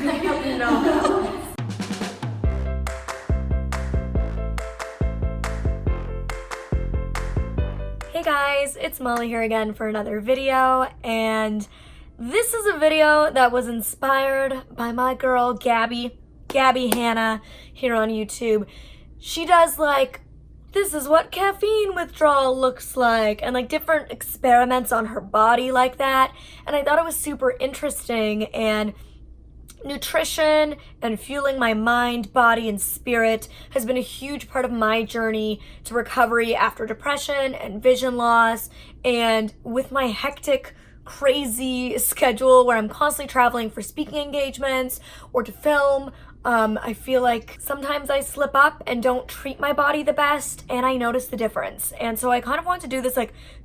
No. Hey guys, it's Molly here again for another video, and this is a video that was inspired by my girl Gabby Hannah here on YouTube. She does this is what caffeine withdrawal looks like, and different experiments on her body like that, and I thought it was super interesting. And nutrition and fueling my mind, body, and spirit has been a huge part of my journey to recovery after depression and vision loss. And with my hectic, crazy schedule where I'm constantly traveling for speaking engagements or to film, I feel like sometimes I slip up and don't treat my body the best, and I notice the difference. And so I kind of want to do this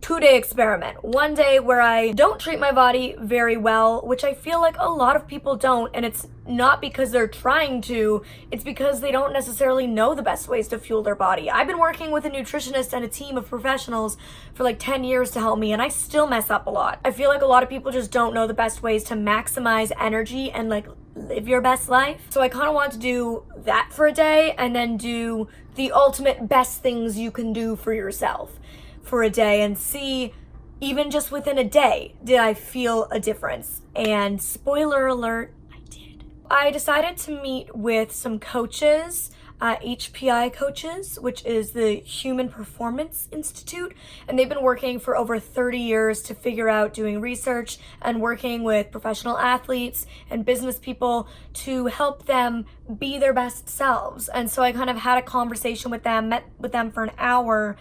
2-day experiment. One day where I don't treat my body very well, which I feel like a lot of people don't, and it's not because they're trying to, it's because they don't necessarily know the best ways to fuel their body. I've been working with a nutritionist and a team of professionals for 10 years to help me, and I still mess up a lot. I feel like a lot of people just don't know the best ways to maximize energy and live your best life. So I kind of want to do that for a day, and then do the ultimate best things you can do for yourself for a day, and see, even just within a day, did I feel a difference? And spoiler alert, I did. I decided to meet with some coaches, HPI coaches, which is the Human Performance Institute, and they've been working for over 30 years to figure out, doing research and working with professional athletes and business people to help them be their best selves. And so I kind of had a conversation with them, met with them for an hour,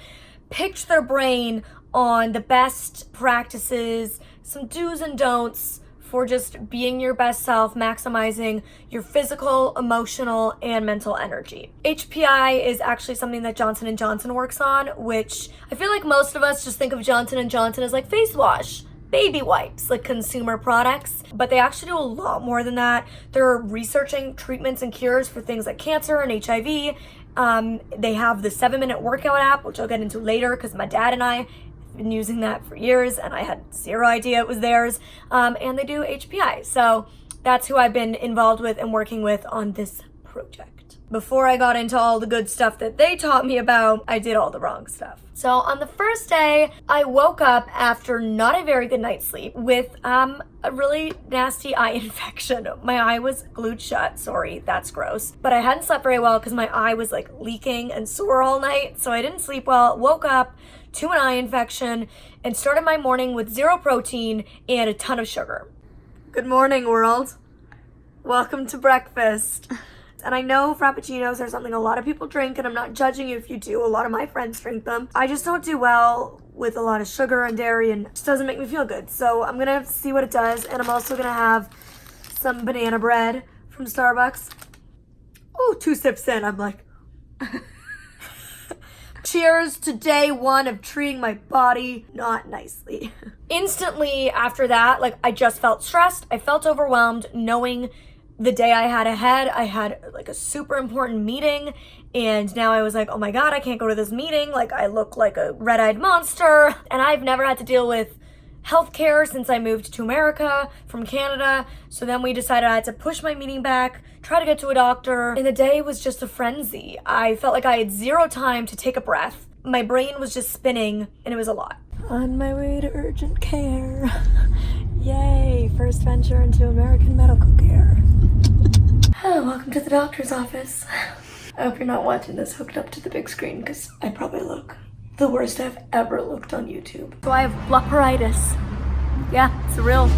picked their brain on the best practices, some do's and don'ts for just being your best self, maximizing your physical, emotional, and mental energy. HPI is actually something that Johnson & Johnson works on, which I feel like most of us just think of Johnson & Johnson as face wash, baby wipes, consumer products, but they actually do a lot more than that. They're researching treatments and cures for things like cancer and HIV. They have the 7-minute workout app, which I'll get into later because my dad and I been using that for years and I had zero idea it was theirs. And they do HPI. So that's who I've been involved with and working with on this project. Before I got into all the good stuff that they taught me about, I did all the wrong stuff. So on the first day, I woke up after not a very good night's sleep with a really nasty eye infection. My eye was glued shut. Sorry, that's gross. But I hadn't slept very well because my eye was leaking and sore all night. So I didn't sleep well, woke up to an eye infection, and started my morning with 0 protein and a ton of sugar. Good morning, world. Welcome to breakfast. And I know Frappuccinos are something a lot of people drink, and I'm not judging you if you do. A lot of my friends drink them. I just don't do well with a lot of sugar and dairy, and it just doesn't make me feel good. So I'm gonna see what it does, and I'm also gonna have some banana bread from Starbucks. Oh, 2 sips in, I'm like... Cheers to day 1 of treating my body not nicely. Instantly after that, I just felt stressed. I felt overwhelmed knowing the day I had ahead. I had a super important meeting, and now I was oh my God, I can't go to this meeting. I look like a red-eyed monster. And I've never had to deal with healthcare since I moved to America from Canada. So then we decided I had to push my meeting back, try to get to a doctor, and the day was just a frenzy. I felt like I had 0 time to take a breath. My brain was just spinning, and it was a lot. On my way to urgent care. Yay, first venture into American medical care. Welcome to the doctor's office. I hope you're not watching this hooked up to the big screen, because I probably look the worst I've ever looked on YouTube. So I have blepharitis. Yeah, it's a real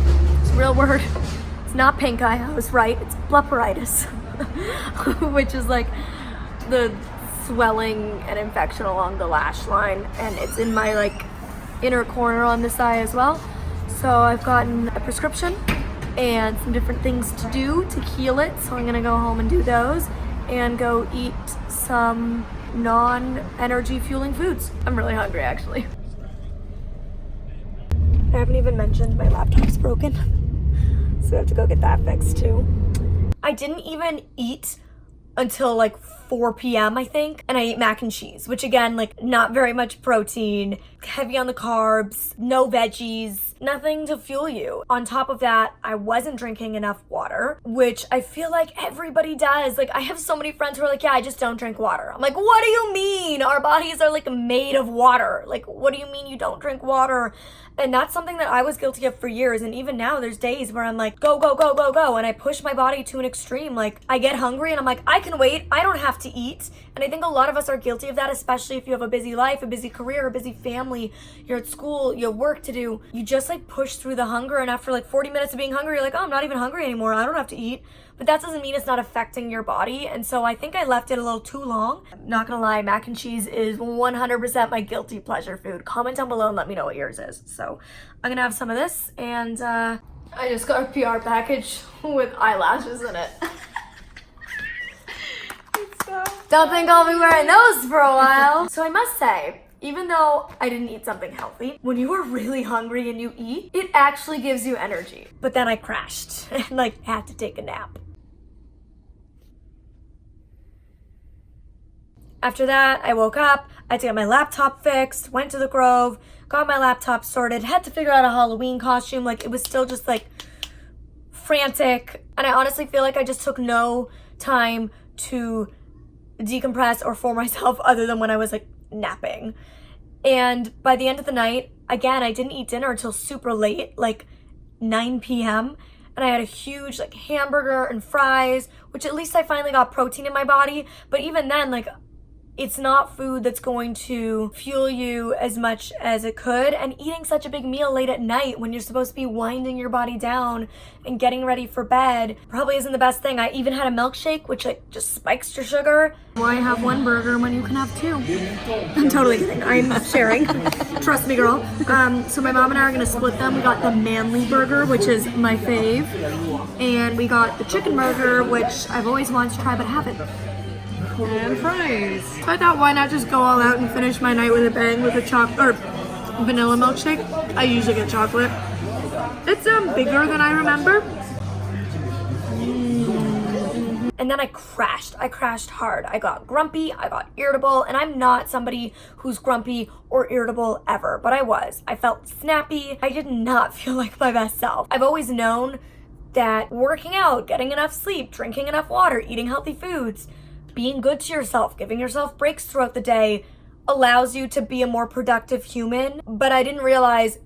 word. It's not pink eye, I was right. It's blepharitis, which is the swelling and infection along the lash line, and it's in my inner corner on this eye as well. So I've gotten a prescription and some different things to do to heal it. So I'm gonna go home and do those and go eat some non-energy fueling foods. I'm really hungry actually. I haven't even mentioned my laptop's broken, so I have to go get that fixed too. I didn't even eat until 4 p.m. I think, and I ate mac and cheese, which again, like not very much protein, heavy on the carbs, no veggies, nothing to fuel you. On top of that, I wasn't drinking enough water, which I feel like everybody does. Like I have so many friends who are like, yeah, I just don't drink water. I'm like, what do you mean? Our bodies are like made of water. Like, what do you mean you don't drink water? And that's something that I was guilty of for years. And even now there's days where I'm like, go, go, go, go, go. And I push my body to an extreme. Like I get hungry and I'm like, I can wait. I don't have to eat. And I think a lot of us are guilty of that, especially if you have a busy life, a busy career, a busy family, you're at school, you have work to do. You just like push through the hunger. And after like 40 minutes of being hungry, you're like, oh, I'm not even hungry anymore. I don't have to eat. But that doesn't mean it's not affecting your body. And so I think I left it a little too long. I'm not gonna lie, mac and cheese is 100% my guilty pleasure food. Comment down below and let me know what yours is. So I'm gonna have some of this, and I just got a PR package with eyelashes in it. Don't think I'll be wearing those for a while. So I must say, even though I didn't eat something healthy, when you are really hungry and you eat, it actually gives you energy. But then I crashed and like had to take a nap. After that, I woke up, I had to get my laptop fixed, went to the Grove, got my laptop sorted, had to figure out a Halloween costume. Like it was still just like frantic. And I honestly feel like I just took no time to decompress or for myself other than when I was like napping. And by the end of the night, again, I didn't eat dinner until super late, like 9 p.m. And I had a huge like hamburger and fries, which at least I finally got protein in my body. But even then, like it's not food that's going to fuel you as much as it could. And eating such a big meal late at night when you're supposed to be winding your body down and getting ready for bed probably isn't the best thing. I even had a milkshake, which like just spikes your sugar. Why have one burger when you can have two? I'm totally kidding. I'm sharing. Trust me, girl. So my mom and I are gonna split them. We got the manly burger, which is my fave. And we got the chicken burger, which I've always wanted to try but haven't. And fries. So I thought, why not just go all out and finish my night with a bang with a vanilla milkshake. I usually get chocolate. It's bigger than I remember. And then I crashed. I crashed hard. I got grumpy, I got irritable, and I'm not somebody who's grumpy or irritable ever, but I was. I felt snappy. I did not feel like my best self. I've always known that working out, getting enough sleep, drinking enough water, eating healthy foods, being good to yourself, giving yourself breaks throughout the day allows you to be a more productive human. But I didn't realize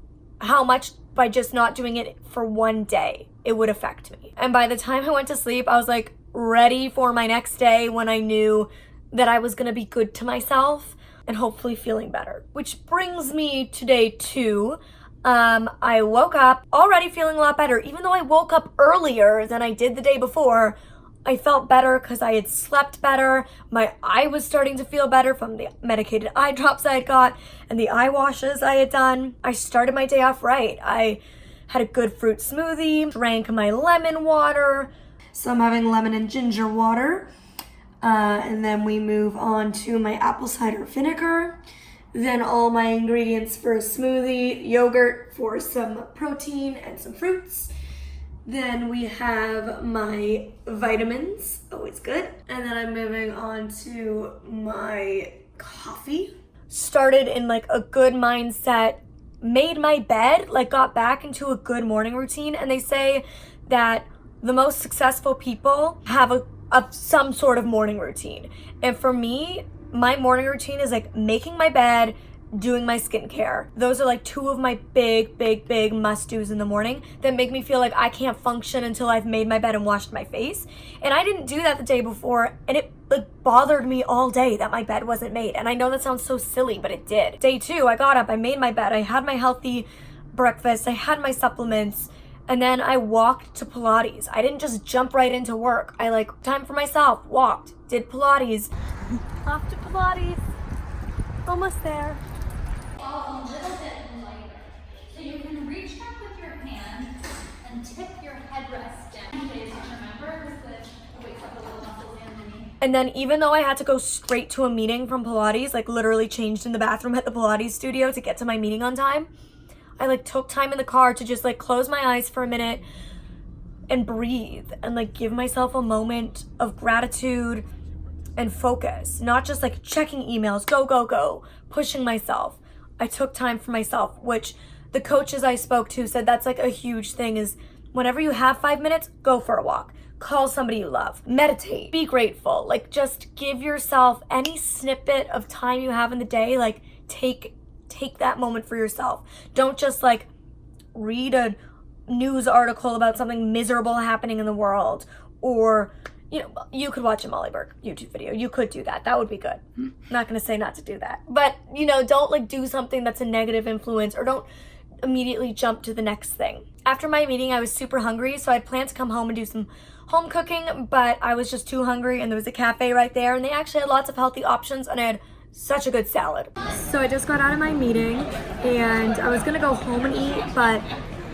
how much by just not doing it for one day, it would affect me. And by the time I went to sleep, I was like ready for my next day when I knew that I was gonna be good to myself and hopefully feeling better. Which brings me to day 2. I woke up already feeling a lot better. Even though I woke up earlier than I did the day before, I felt better because I had slept better. My eye was starting to feel better from the medicated eye drops I had got and the eye washes I had done. I started my day off right. I had a good fruit smoothie, drank my lemon water. So I'm having lemon and ginger water. And then we move on to my apple cider vinegar. Then all my ingredients for a smoothie, yogurt for some protein and some fruits. Then we have my vitamins, always good. And then I'm moving on to my coffee. Started in like a good mindset, made my bed, like got back into a good morning routine. And they say that the most successful people have some sort of morning routine. And for me, my morning routine is like making my bed, doing my skincare. Those are like 2 of my big must-dos in the morning that make me feel like I can't function until I've made my bed and washed my face. And I didn't do that the day before, and it like bothered me all day that my bed wasn't made. And I know that sounds so silly, but it did. Day 2, I got up, I made my bed, I had my healthy breakfast, I had my supplements, and then I walked to Pilates. I didn't just jump right into work. I like time for myself, walked, did Pilates. Off to Pilates. Almost there. A little bit lighter. So you can reach back with your hand and tip your headrest down. Remember, because it wakes up the little muscles underneath. And then even though I had to go straight to a meeting from Pilates, like literally changed in the bathroom at the Pilates studio to get to my meeting on time, I like took time in the car to just like close my eyes for a minute and breathe and like give myself a moment of gratitude and focus, not just like checking emails, go, go, go, pushing myself. I took time for myself, which the coaches I spoke to said that's like a huge thing, is whenever you have 5 minutes, go for a walk. Call somebody you love, meditate, be grateful, like just give yourself any snippet of time you have in the day, like take that moment for yourself. Don't just like read a news article about something miserable happening in the world, or you could watch a Molly Burke YouTube video. You could do that. That would be good. I'm not going to say not to do that. But, don't like do something that's a negative influence, or don't immediately jump to the next thing. After my meeting, I was super hungry, so I had planned to come home and do some home cooking, but I was just too hungry, and there was a cafe right there, and they actually had lots of healthy options, and I had such a good salad. So I just got out of my meeting, and I was going to go home and eat, but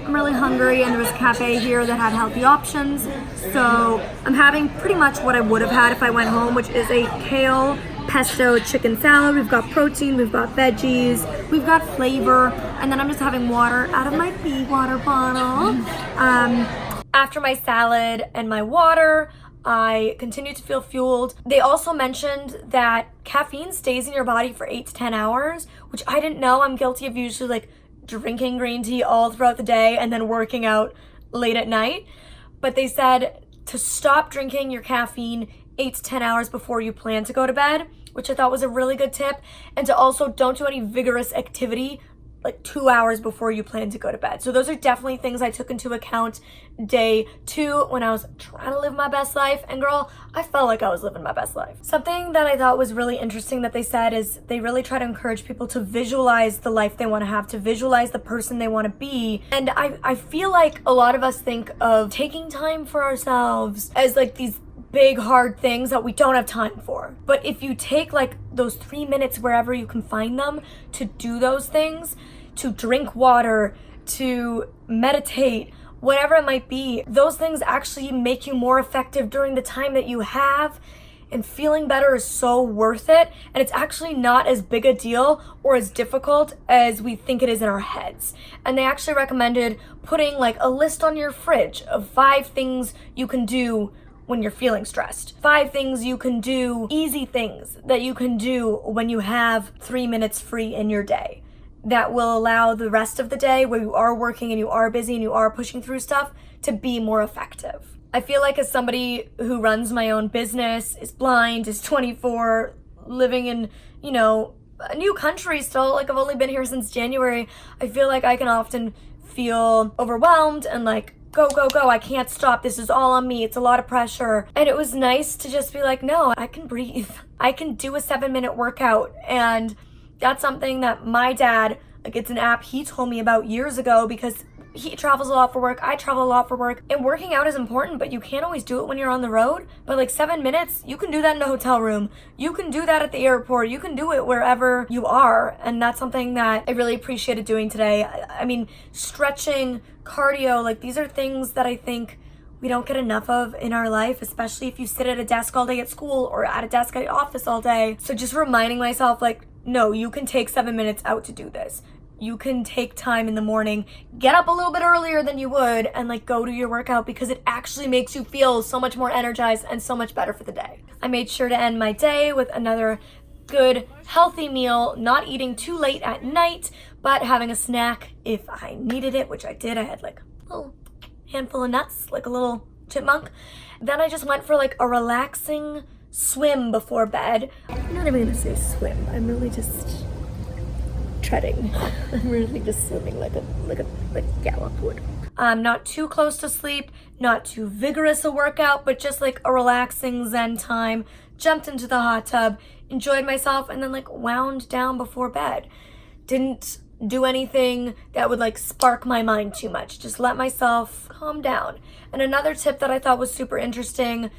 I'm really hungry, and there was a cafe here that had healthy options, so I'm having pretty much what I would have had if I went home, which is a kale pesto chicken salad. We've got protein, we've got veggies, we've got flavor, and then I'm just having water out of my bee water bottle. After my salad and my water, I continue to feel fueled. They also mentioned that caffeine stays in your body for 8 to 10 hours, which I didn't know. I'm guilty of usually like drinking green tea all throughout the day and then working out late at night. But they said to stop drinking your caffeine 8 to 10 hours before you plan to go to bed, which I thought was a really good tip. And to also don't do any vigorous activity like 2 hours before you plan to go to bed. So those are definitely things I took into account day 2 when I was trying to live my best life. And girl, I felt like I was living my best life. Something that I thought was really interesting that they said is they really try to encourage people to visualize the life they want to have, to visualize the person they want to be. And I feel like a lot of us think of taking time for ourselves as like these big hard things that we don't have time for. But if you take like those 3 minutes wherever you can find them to do those things, to drink water, to meditate, whatever it might be, those things actually make you more effective during the time that you have, and feeling better is so worth it. And it's actually not as big a deal or as difficult as we think it is in our heads. And they actually recommended putting like a list on your fridge of 5 things you can do when you're feeling stressed. 5 things you can do, easy things that you can do when you have 3 minutes free in your day, that will allow the rest of the day where you are working and you are busy and you are pushing through stuff to be more effective. I feel like as somebody who runs my own business, is blind, is 24, living in, a new country still, like I've only been here since January, I feel like I can often feel overwhelmed and like, go, go, go, I can't stop, this is all on me, it's a lot of pressure. And it was nice to just be like, no, I can breathe. I can do a 7-minute workout. And that's something that my dad, like it's an app he told me about years ago, because he travels a lot for work, I travel a lot for work, and working out is important, but you can't always do it when you're on the road. But like 7 minutes, you can do that in a hotel room, you can do that at the airport, you can do it wherever you are. And that's something that I really appreciated doing today. I mean, stretching, cardio, like these are things that I think we don't get enough of in our life, especially if you sit at a desk all day at school or at a desk at the office all day. So just reminding myself like, no, you can take 7 minutes out to do this. You can take time in the morning, get up a little bit earlier than you would, and like go do your workout, because it actually makes you feel so much more energized and so much better for the day. I made sure to end my day with another good, healthy meal, not eating too late at night, but having a snack if I needed it, which I did. I had like a little handful of nuts, like a little chipmunk. Then I just went for like a relaxing swim before bed. I'm not even gonna say swim, I'm really just treading. I'm really just swimming like Gallop would. Not too close to sleep, not too vigorous a workout, but just like a relaxing zen time. Jumped into the hot tub, enjoyed myself, and then like wound down before bed. Didn't do anything that would like spark my mind too much. Just let myself calm down. And another tip that I thought was super interesting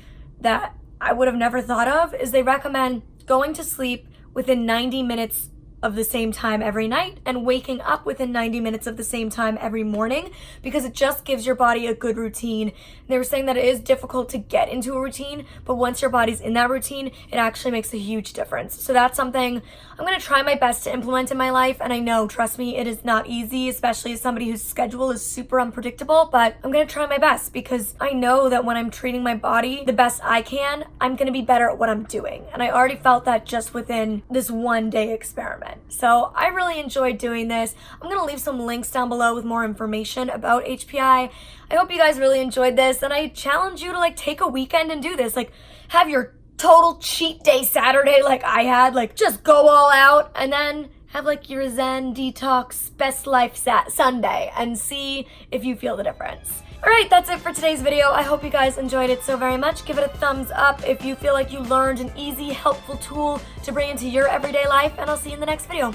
that I would have never thought of is they recommend going to sleep within 90 minutes of the same time every night and waking up within 90 minutes of the same time every morning, because it just gives your body a good routine. They were saying that it is difficult to get into a routine, but once your body's in that routine, it actually makes a huge difference. So that's something I'm going to try my best to implement in my life, and I know, trust me, it is not easy, especially as somebody whose schedule is super unpredictable, but I'm going to try my best because I know that when I'm treating my body the best I can, I'm going to be better at what I'm doing. And I already felt that just within this one day experiment. So I really enjoyed doing this. I'm going to leave some links down below with more information about HPI. I hope you guys really enjoyed this, and I challenge you to like take a weekend and do this. Like, have your total cheat day Saturday like I had, like just go all out, and then have like your Zen detox best life Sunday and see if you feel the difference. Alright, that's it for today's video. I hope you guys enjoyed it so very much. Give it a thumbs up if you feel like you learned an easy, helpful tool to bring into your everyday life, and I'll see you in the next video.